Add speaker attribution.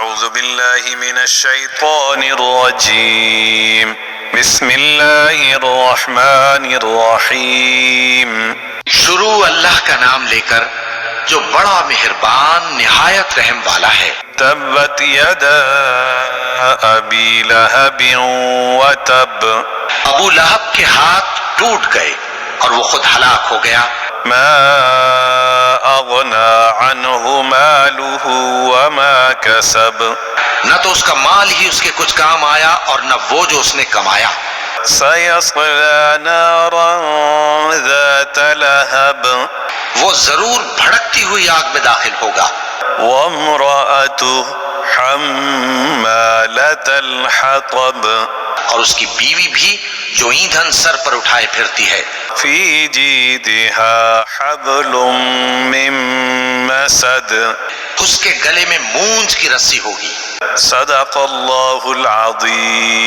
Speaker 1: أعوذ بالله من الشيطان الرجيم بسم الله الرحمن الرحيم
Speaker 2: شروع اللہ کا نام لے کر جو بڑا مہربان نہایت رحم والا ہے۔
Speaker 1: تبت يدا أبي لهب وتب
Speaker 2: ابو لہب کے ہاتھ ٹوٹ گئے اور وہ خود ہلاک ہو گیا۔
Speaker 1: ما أغنى عنه ماله وما كسب
Speaker 2: نہ تو اس کا مال ہی اس کے کچھ کام آیا اور نہ وہ جو اس نے کمایا۔
Speaker 1: سيصلى نارا ذات لهب
Speaker 2: وہ ضرور بھڑکتی ہوئی آگ میں داخل ہوگا۔
Speaker 1: وامرأته حمالة الحطب
Speaker 2: اور اس کی بیوی بھی جو ایندھن سر پر اٹھائے پھرتی ہے۔
Speaker 1: في جيدها حبل من مسد
Speaker 2: اس کے گلے میں مونج کی رسی ہوگی۔
Speaker 1: صدق الله العظيم۔